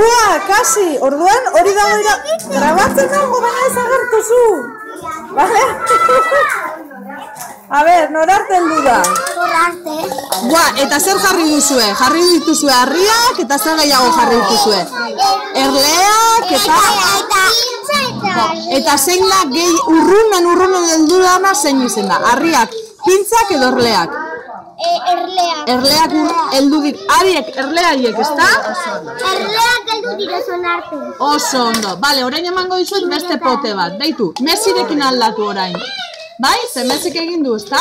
Ua, kasi, orduan hori dago grabatzen dago baina ez agertu zu. Vale? A ber, norarte heldu da? Norarte. Ua, eta zer jarri duzue? Jarri dituzue harriak eta zer gehiago jarri dituzue? Erleak eta zein da gehi urrunen heldu dana zein izen da? Harriak, pintzak edo erleak? Erleak. Erleak heldu dit, hariek erleaiek, ezta? Erleak heldu dira zonarte. Oso ondo. Bale, orain emango dizuet beste pote bat. Beitu, Messirekin aldatu orain. Bai? Ze Messik egin du, ezta?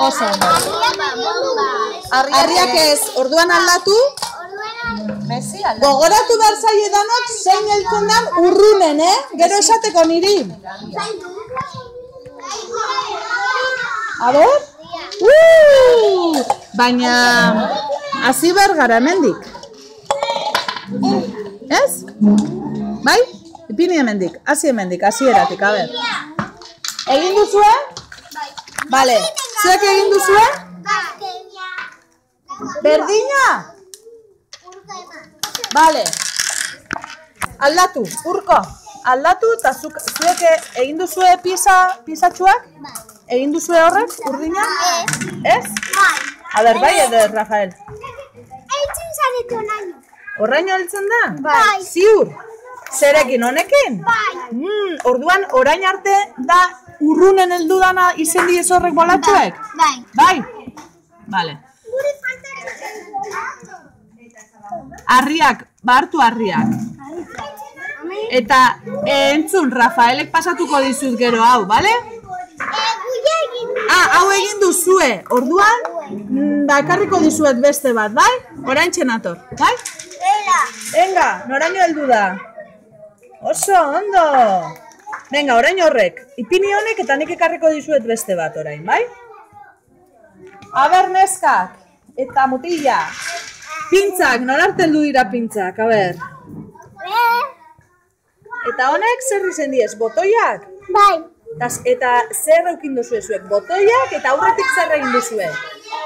Oso ondo. Harriak ez, orduan aldatu? Gogoratu behar zaie danok zein heltzen dan urrunen, Gero esateko niri. A ber? Baina, hasi behar gara hemendik. Ez? Bai? Ipini hemendik, hasieratik, a ber. Egin duzue? Bale, zuek egin duzue? Berdina? Bale. Aldatu, urko. Aldatu eta zuek egin duzue pisatxuak? Egin duzue horrek, urdina? Ez? A ber, bai edo ez, Rafael? Eitzen zarete oraino. Oraino heltzen da? Bai. Ziur? Zerekin honekin? Bai. Orduan, orain arte da urrunen heldu dana izen diez horrek bolatxoek? Bai. Bai? Bale. Harriak, hartu harriak. Eta entzun, Rafaelek pasatuko dizut gero hau, bale? Hau egin duzue. Orduan, bakarriko dizuet beste bat, bai? Orain txenator, bai? Venga, noraino heldu da? Oso, ondo! Venga, orain horrek. Ipini honek eta nik ekarriko dizuet beste bat orain, bai? Aber neskak eta mutila. Pintzak, norarte heldu dira pintzak, a ber. Eta honek zer izen diez, botoiak? Bai. Eta zer eukin duzue zuek, botoiak eta aurretik zer egin duzue?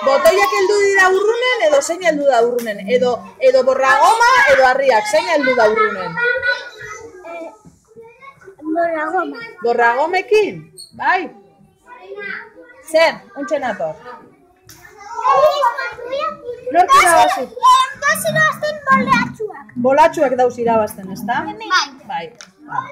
Botoiak heldu dira urrunen edo zein heldu da urrunen? Edo borragoma edo harriak, zein heldu da urrunen? Borragoma. Borragomekin? Bai? Zer, untxenator. Nork irabazi? Dauz irabazten bolatxuak. Bolatxuak dauz irabazten, ezta? Bai. Bai.